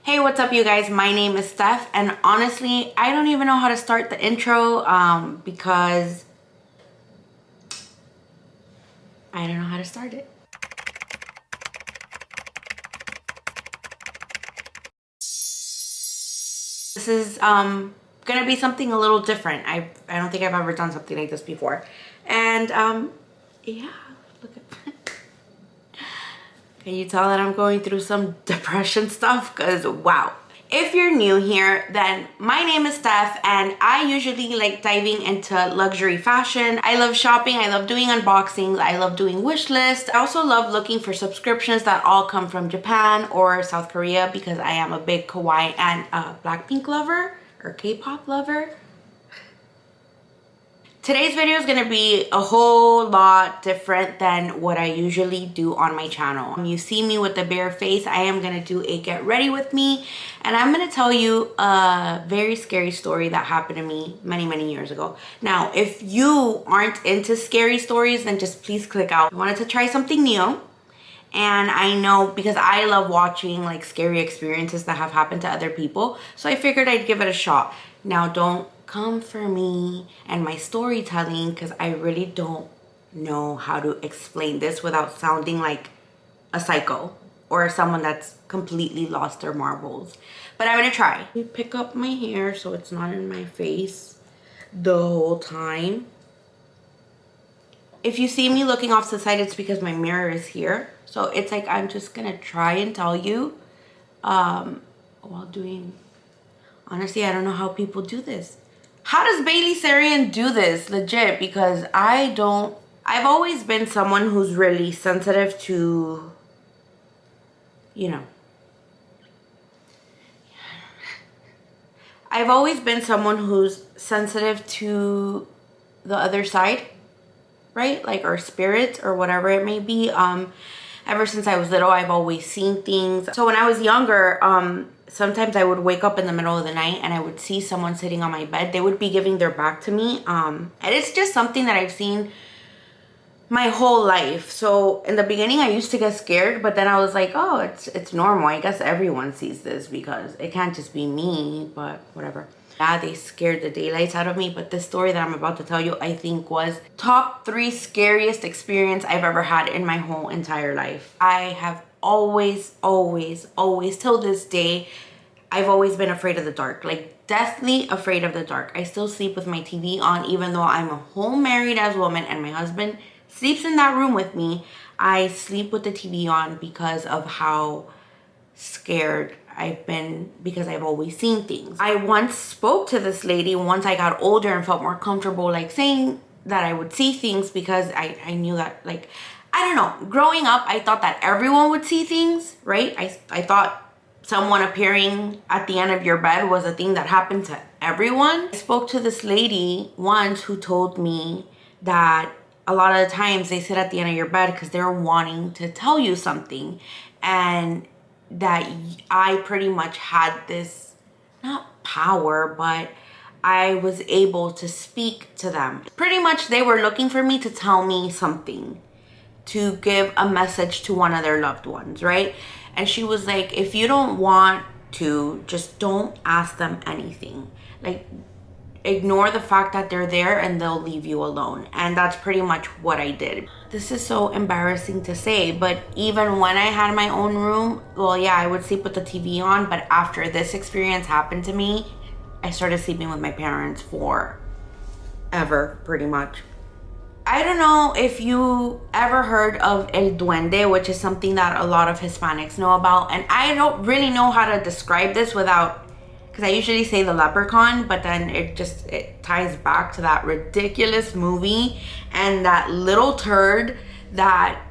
Hey, what's up you guys? My name is Steph, and honestly, I don't even know how to start the intro because I don't know how to start it. This is gonna be something a little different. I don't think I've ever done something like this before. And yeah, look at Can you tell that I'm going through some depression stuff? Because wow. If you're new here, then my name is Steph and I usually like diving into luxury fashion. I love shopping, I love doing unboxings, I love doing wish lists. I also love looking for subscriptions that all come from Japan or South Korea because I am a big Kawaii and Blackpink lover or K-pop lover. Today's video is going to be a whole lot different than what I usually do on my channel. You see me with the bare face, I am going to do a get ready with me, and I'm going to tell you a very scary story that happened to me many years ago. Now, if you aren't into scary stories, then just please click out. I wanted to try something new. And I know because I love watching like scary experiences that have happened to other people. So I figured I'd give it a shot. Now don't come for me and my storytelling because I really don't know how to explain this without sounding like a psycho or someone that's completely lost their marbles. But I'm gonna try. Let me pick up my hair so it's not in my face the whole time. If you see me looking off to the side, it's because my mirror is here. So it's like I'm just gonna try and tell you while doing, honestly, I don't know how people do this. How does Bailey Sarian do this? Legit, because I've always been someone who's really sensitive to, you know. I've always been someone who's sensitive to the other side, right? Like our spirit or whatever it may be. Ever since I was little, I've always seen things. So when I was younger, sometimes I would wake up in the middle of the night and I would see someone sitting on my bed. They would be giving their back to me. And it's just something that I've seen my whole life. So in the beginning, I used to get scared, but then I was like, oh, it's normal. I guess everyone sees this because it can't just be me, but whatever. Yeah, they scared the daylights out of me, but this story that I'm about to tell you, I think was top 3 scariest experience I've ever had in my whole entire life. I have always till this day, I've always been afraid of the dark, like deathly afraid of the dark. I still sleep with my TV on even though I'm a home married ass woman and my husband sleeps in that room with me. I sleep with the TV on because of how scared I've been because I've always seen things. I once spoke to this lady once I got older and felt more comfortable like saying that I would see things because I knew that, like, I don't know, growing up I thought that everyone would see things, right? I thought someone appearing at the end of your bed was a thing that happened to everyone. I spoke to this lady once who told me that a lot of the times they sit at the end of your bed because they're wanting to tell you something, and that I pretty much had this, not power, but I was able to speak to them. Pretty much they were looking for me to tell me something, to give a message to one of their loved ones, right? And she was like, if you don't want to, just don't ask them anything. Like, ignore the fact that they're there and they'll leave you alone. And that's pretty much what I did. This is so embarrassing to say, but even when I had my own room, well, yeah, I would sleep with the TV on, but after this experience happened to me, I started sleeping with my parents for ever, pretty much. I don't know if you ever heard of el duende, which is something that a lot of Hispanics know about, and I don't really know how to describe this without, because I usually say the leprechaun, but then it ties back to that ridiculous movie and that little turd that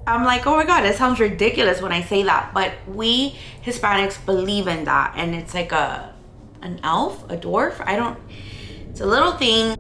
I'm like, oh my god, it sounds ridiculous when I say that, but we Hispanics believe in that, and it's like an elf, a dwarf, it's a little thing.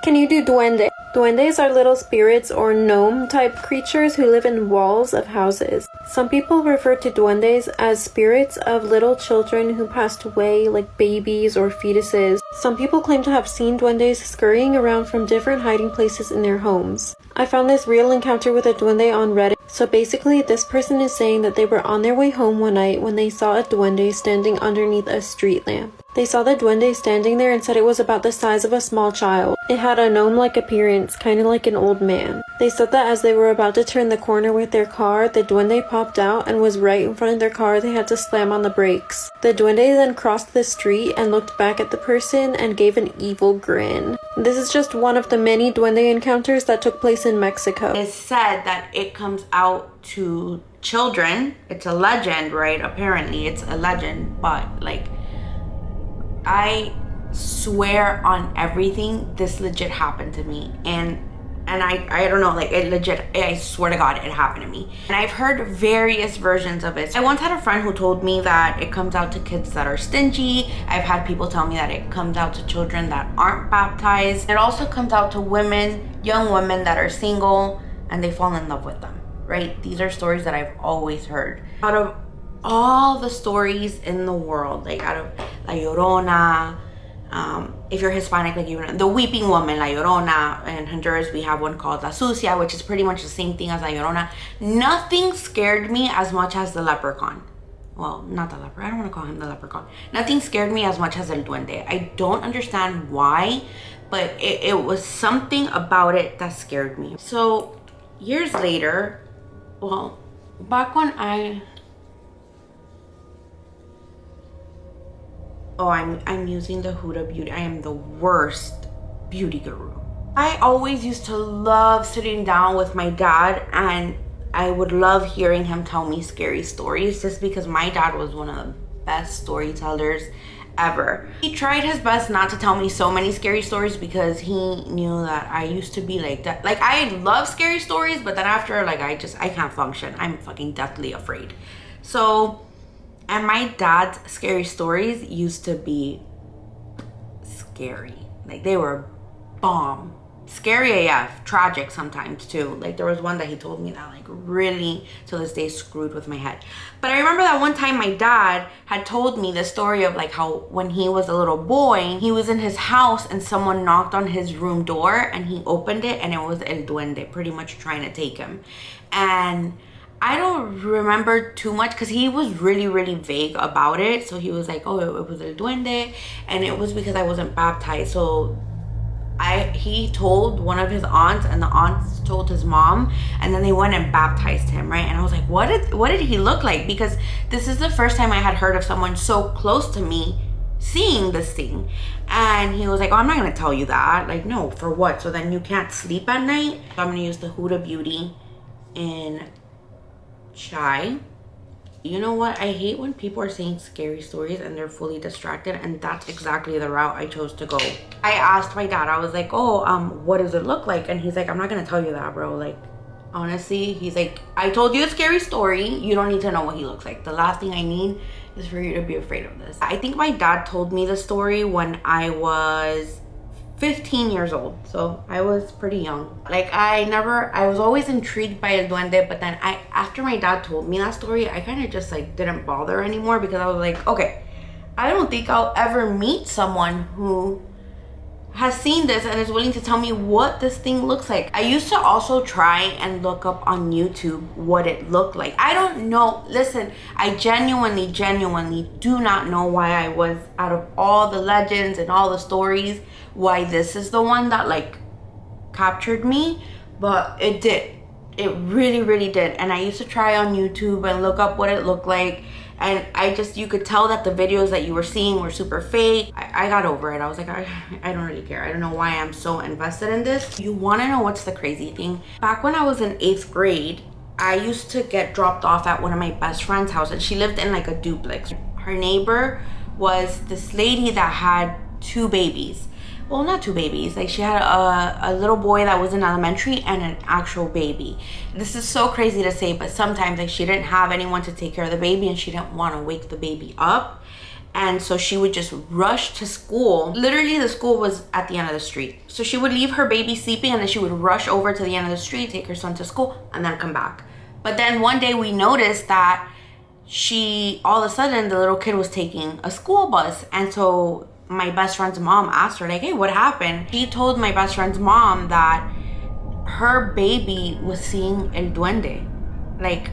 Can you do duende? Duendes are little spirits or gnome-type creatures who live in walls of houses. Some people refer to duendes as spirits of little children who passed away, like babies or fetuses. Some people claim to have seen duendes scurrying around from different hiding places in their homes. I found this real encounter with a duende on Reddit. So basically, this person is saying that they were on their way home one night when they saw a duende standing underneath a street lamp. They saw the duende standing there and said it was about the size of a small child. It had a gnome-like appearance, kind of like an old man. They said that as they were about to turn the corner with their car, the duende popped out and was right in front of their car. They had to slam on the brakes. The duende then crossed the street and looked back at the person and gave an evil grin. This is just one of the many duende encounters that took place in Mexico. It's said that it comes out to children. It's a legend, right? Apparently it's a legend, but like, I swear on everything, this legit happened to me. And I don't know, like, it legit, I swear to God, it happened to me. And I've heard various versions of it. I once had a friend who told me that it comes out to kids that are stingy. I've had people tell me that it comes out to children that aren't baptized. It also comes out to women, young women that are single, and they fall in love with them, right? These are stories that I've always heard. Out of all the stories in the world, like out of La Llorona, if you're Hispanic, like, you know, the Weeping Woman, La Llorona. In Honduras, we have one called La Sucia, which is pretty much the same thing as La Llorona. Nothing scared me as much as the leprechaun. Well, not the leprechaun. I don't want to call him the leprechaun. Nothing scared me as much as El Duende. I don't understand why, but it was something about it that scared me. So, years later, well, back when I'm using the Huda Beauty. I am the worst beauty guru. I always used to love sitting down with my dad, and I would love hearing him tell me scary stories, just because my dad was one of the best storytellers ever. He tried his best not to tell me so many scary stories because he knew that I used to be like that. Like, I love scary stories, but then after, like, I can't function. I'm fucking deathly afraid. So, and my dad's scary stories used to be scary. Like, they were bomb. Scary AF, tragic sometimes too. Like, there was one that he told me that, like, really to this day screwed with my head. But I remember that one time my dad had told me the story of, like, how when he was a little boy, he was in his house and someone knocked on his room door and he opened it and it was El Duende pretty much trying to take him. And I don't remember too much because he was really, really vague about it. So he was like, oh, it was El Duende, and it was because I wasn't baptized. So he told one of his aunts, and the aunts told his mom, and then they went and baptized him, right? And I was like, what did he look like? Because this is the first time I had heard of someone so close to me seeing this thing. And he was like, oh, I'm not gonna tell you that. Like, no, for what? So then you can't sleep at night? So I'm gonna use the Huda Beauty in Chai. You know what? I hate when people are saying scary stories and they're fully distracted, and that's exactly the route I chose to go. I asked my dad, I was like, oh, what does it look like? And he's like, I'm not gonna tell you that, bro. Like, honestly, he's like, I told you a scary story. You don't need to know what he looks like. The last thing I need is for you to be afraid of this. I think my dad told me the story when I was 15 years old, so I was pretty young. Like, I was always intrigued by El Duende, but then after my dad told me that story, I kind of just, like, didn't bother anymore, because I was like, okay, I don't think I'll ever meet someone who has seen this and is willing to tell me what this thing looks like. I used to also try and look up on YouTube what it looked like. I don't know. Listen, I genuinely do not know why I was, out of all the legends and all the stories, why this is the one that, like, captured me. But it did. It really, really did. And I used to try on YouTube and look up what it looked like. And you could tell that the videos that you were seeing were super fake. I got over it. I was like, I don't really care. I don't know why I'm so invested in this. You want to know what's the crazy thing? Back when I was in 8th grade, I used to get dropped off at one of my best friend's houses. She lived in, like, a duplex. Her neighbor was this lady that had 2 babies. Well, not 2 babies. Like, she had a little boy that was in elementary and an actual baby. This is so crazy to say, but sometimes, like, she didn't have anyone to take care of the baby and she didn't want to wake the baby up. And so she would just rush to school. Literally, the school was at the end of the street. So she would leave her baby sleeping and then she would rush over to the end of the street, take her son to school, and then come back. But then one day we noticed that all of a sudden, the little kid was taking a school bus. And so my best friend's mom asked her, like, hey, what happened? She told my best friend's mom that her baby was seeing el duende. Like,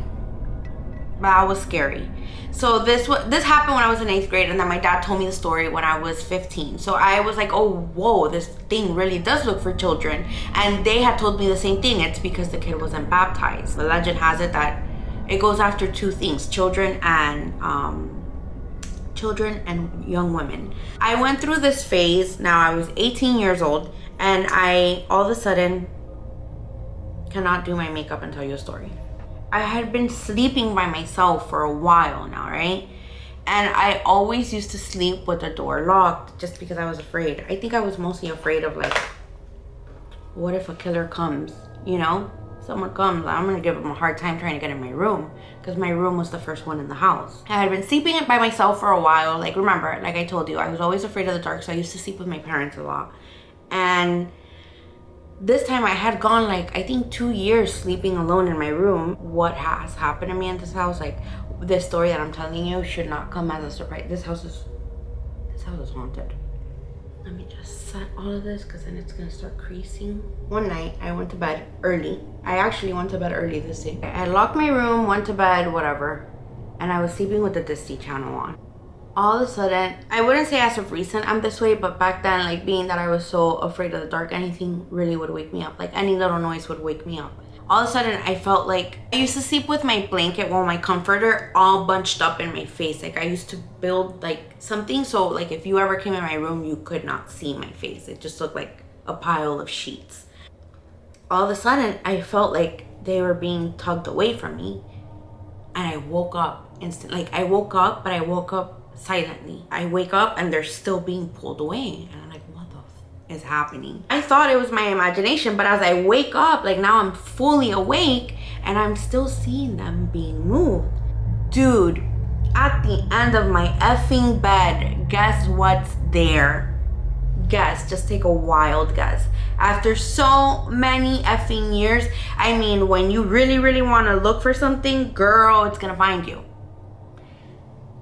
that was scary. So this happened when I was in 8th grade, and then my dad told me the story when I was 15. So I was like, oh, whoa, this thing really does look for children. And they had told me the same thing. It's because the kid wasn't baptized. The legend has it that it goes after two things: children and young women. I went through this phase. Now I was 18 years old, and I all of a sudden cannot do my makeup and tell you a story. I had been sleeping by myself for a while now, right? And I always used to sleep with the door locked just because I was afraid. I think I was mostly afraid of, like, what if a killer comes, you know? Someone comes, I'm gonna give them a hard time trying to get in my room, because my room was the first one in the house. I had been sleeping by myself for a while. Like, remember, like I told you, I was always afraid of the dark, so I used to sleep with my parents a lot. And this time I had gone, like, I think 2 years sleeping alone in my room. What has happened to me in this house, like, this story that I'm telling you should not come as a surprise. This house is haunted. Let me just set all of this, because then it's gonna start creasing. One night I went to bed early. I actually went to bed early this day. I locked my room, went to bed, whatever, and I was sleeping with the Disney Channel on. All of a sudden, I wouldn't say as of recent I'm this way, but back then, like, being that I was so afraid of the dark, anything really would wake me up. Like, any little noise would wake me up. All of a sudden, I felt like I used to sleep with my blanket, well, my comforter, all bunched up in my face. Like, I used to build, like, something so, like, if you ever came in my room, you could not see my face. It just looked like a pile of sheets. All of a sudden, I felt like they were being tugged away from me, and I woke up instantly. Like, I woke up, but I woke up silently. I wake up and they're still being pulled away, and I'm like, what the f is happening? I thought it was my imagination, but as I wake up, like, now I'm fully awake and I'm still seeing them being moved. Dude, at the end of my effing bed, guess what's there? Guess, just take a wild guess. After so many effing years, I mean, when you really, really want to look for something, girl, it's gonna find you.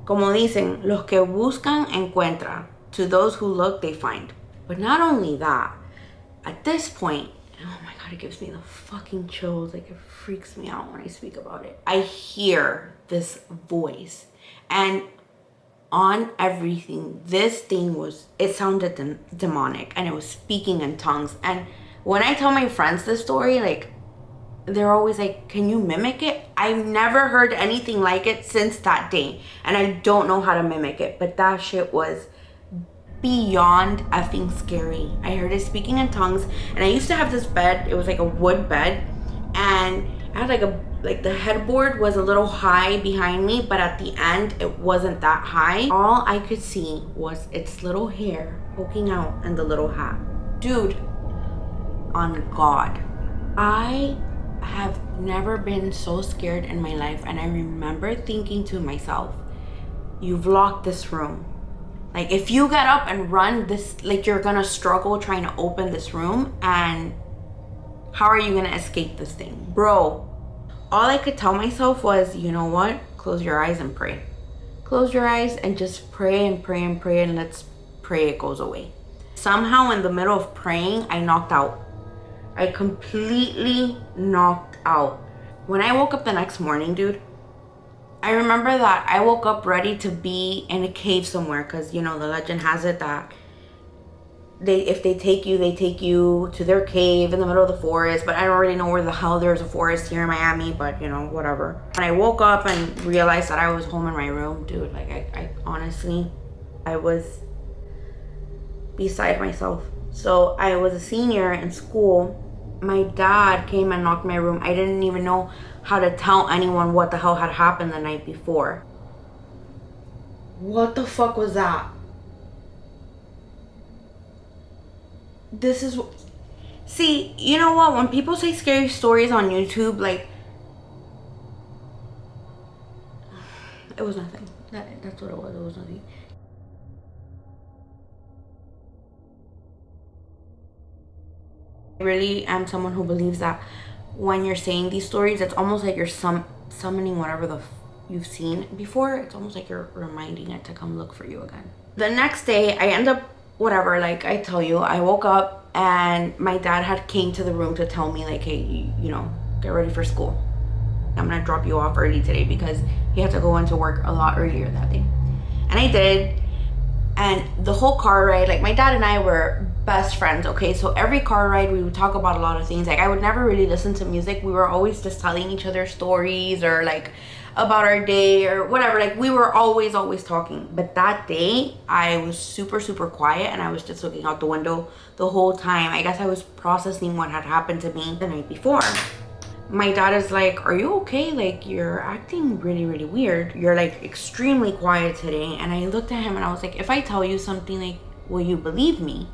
Como dicen, los que buscan encuentran. To those who look, they find. But not only that, at this point, oh my God, it gives me the fucking chills. Like, it freaks me out when I speak about it. I hear this voice, and on everything, this thing it sounded demonic, and it was speaking in tongues. And when I tell my friends this story, like, they're always like, can you mimic it? I've never heard anything like it since that day, and I don't know how to mimic it, but that shit was beyond effing scary. I heard it speaking in tongues, and I used to have this bed. It was like a wood bed, and I had like the headboard was a little high behind me, but at the end it wasn't that high. All I could see was its little hair poking out and the little hat. Dude, on God, I have never been so scared in my life. And I remember thinking to myself, you've locked this room. Like, if you get up and run this, like, you're gonna struggle trying to open this room, and how are you gonna escape this thing? Bro, all I could tell myself was, you know what? Close your eyes and pray. Close your eyes and just pray and pray and pray, and let's pray it goes away. Somehow in the middle of praying, I knocked out. I completely knocked out. When I woke up the next morning, dude, I remember that I woke up ready to be in a cave somewhere, because, you know, the legend has it that if they take you to their cave in the middle of the forest. But I don't really know where the hell there's a forest here in Miami, but, you know, whatever. When I woke up and realized that I was home in my room, dude, like, I honestly, I was beside myself. So I was a senior in school. My dad came and knocked my room. I didn't even know how to tell anyone what the hell had happened the night before. What the fuck was that? This is... See, you know what? When people say scary stories on YouTube, like... It was nothing. That's what it was. It was nothing. I really am someone who believes that when you're saying these stories, it's almost like you're summoning whatever you've seen before. It's almost like you're reminding it to come look for you again. The next day, I end up, whatever, like I tell you, I woke up and my dad had came to the room to tell me like, hey, you know, get ready for school. I'm gonna drop you off early today because he had to go into work a lot earlier that day. And I did. And the whole car ride, like my dad and I were best friends, okay? So every car ride, we would talk about a lot of things. Like I would never really listen to music. We were always just telling each other stories or like about our day or whatever. Like we were always talking. But that day, I was super quiet and I was just looking out the window the whole time. I guess I was processing what had happened to me the night before. My dad is like, are you okay? Like, you're acting really weird. You're like extremely quiet today. And I looked at him and I was like, if I tell you something, like, will you believe me?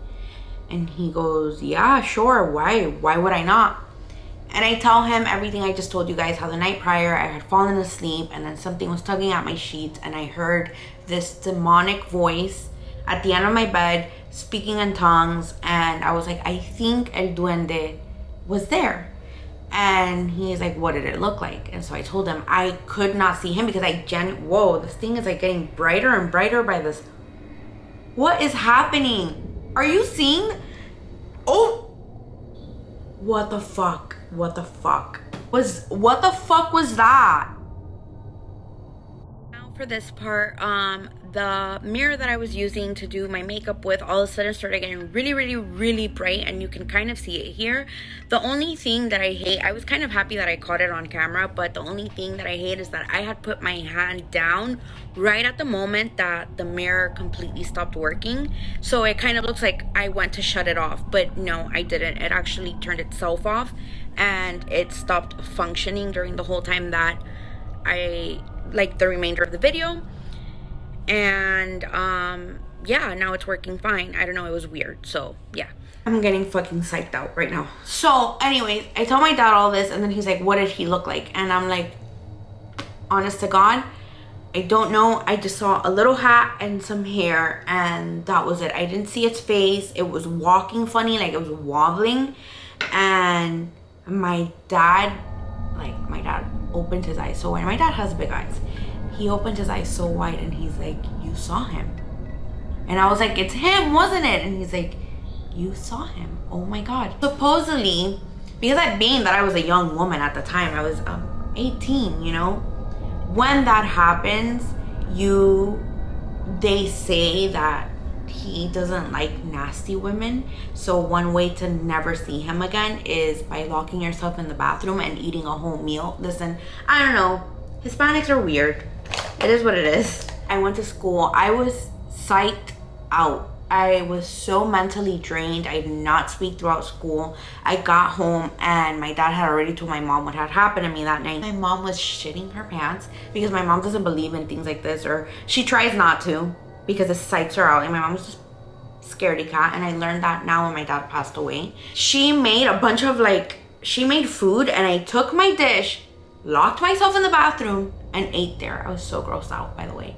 And he goes, yeah, sure. Why would I not? And I tell him everything I just told you guys, how the night prior I had fallen asleep and then something was tugging at my sheets and I heard this demonic voice at the end of my bed speaking in tongues. And I was like, I think el duende was there. And he's like, what did it look like? And so I told him I could not see him because whoa, this thing is like getting brighter and brighter by this. What is happening? Are you seeing? Oh, what the fuck? What the fuck was that? Now for this part, the mirror that I was using to do my makeup with all of a sudden started getting really bright, and you can kind of see it here. The only thing that I hate, I was kind of happy that I caught it on camera, but the only thing that I hate is that I had put my hand down right at the moment that the mirror completely stopped working. So it kind of looks like I went to shut it off, but no, I didn't. It actually turned itself off and it stopped functioning during the whole time that I like the remainder of the video. And yeah, now it's working fine. I don't know, it was weird. So yeah, I'm getting fucking psyched out right now. So anyways, I told my dad all this and then he's like, what did he look like? And I'm like, honest to God, I don't know. I just saw a little hat and some hair and that was it. I didn't see its face. It was walking funny, like it was wobbling. And my dad opened his eyes. So when my dad has big eyes, he opened his eyes so wide and he's like, you saw him? And I was like, it's him, wasn't it? And he's like, you saw him? Oh my God. Supposedly, because being that I was a young woman at the time, I was 18, you know? When that happens, they say that he doesn't like nasty women. So one way to never see him again is by locking yourself in the bathroom and eating a whole meal. Listen, I don't know. Hispanics are weird. It is what it is. I went to school. I was psyched out. I was so mentally drained. I did not speak throughout school. I got home and my dad had already told my mom what had happened to me that night. My mom was shitting her pants because my mom doesn't believe in things like this, or she tries not to because it psychs her out. And my mom was just scaredy cat. And I learned that now when my dad passed away. She made a bunch of she made food and I took my dish, locked myself in the bathroom and ate there. I was so grossed out, by the way.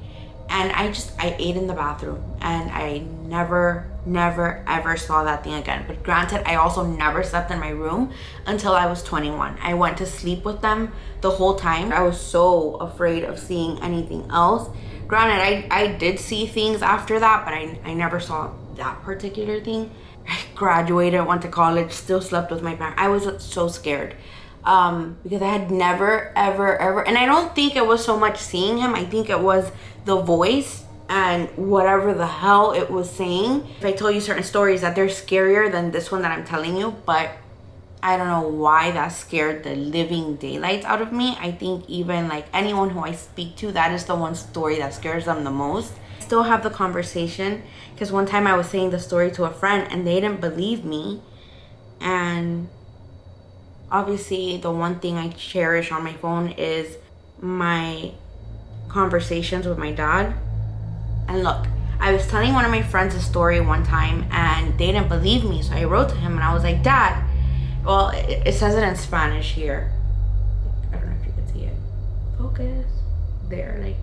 And I ate in the bathroom and I never ever saw that thing again. But granted, I also never slept in my room until I was 21. I went to sleep with them the whole time. I was so afraid of seeing anything else. Granted, I did see things after that, but I never saw that particular thing. I graduated, went to college, still slept with my parents. I was so scared. Because I had never, ever, and I don't think it was so much seeing him. I think it was the voice and whatever the hell it was saying. If I told you certain stories that they're scarier than this one that I'm telling you, but I don't know why that scared the living daylights out of me. I think even anyone who I speak to, that is the one story that scares them the most. I still have the conversation because one time I was saying the story to a friend and they didn't believe me. And obviously, the one thing I cherish on my phone is my conversations with my dad. And look, I was telling one of my friends a story one time and they didn't believe me. So I wrote to him and I was like, Dad, well, it says it in Spanish here. I don't know if you can see it. Focus. There,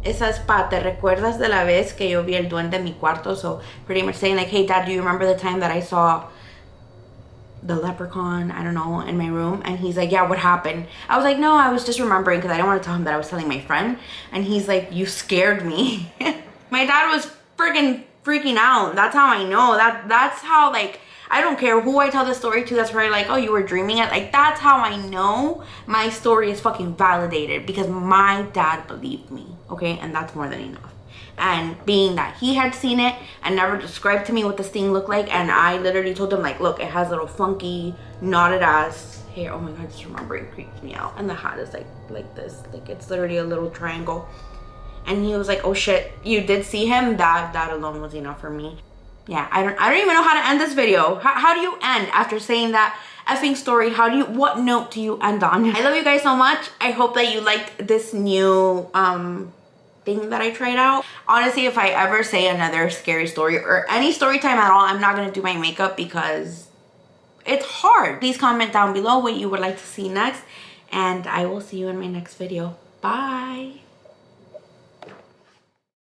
it says, Pa, ¿te recuerdas de la vez que yo vi el duende en mi cuarto? So pretty much saying hey, Dad, do you remember the time that I saw the leprechaun, I don't know, in my room. And he's like, yeah, what happened? I was like, no, I was just remembering, because I didn't want to tell him that I was telling my friend. And he's like, you scared me. My dad was freaking out. That's how I know. That's how, like, I don't care who I tell the story to that's probably like, oh, you were dreaming it. Like, that's how I know my story is fucking validated, because my dad believed me, okay? And that's more than enough. And being that he had seen it and never described to me what this thing looked like, and I literally told him, like, look, it has little funky knotted ass hair. Oh my god, just remembering creeps me out. And the hat is like this, like it's literally a little triangle. And he was like, oh shit, you did see him? That alone was enough for me. Yeah, I don't even know how to end this video. How do you end after saying that effing story? What note do you end on? I love you guys so much. I hope that you liked this new thing that I tried out. Honestly, if I ever say another scary story or any story time at all, I'm not gonna do my makeup because it's hard. Please comment down below what you would like to see next, and I will see you in my next video. Bye.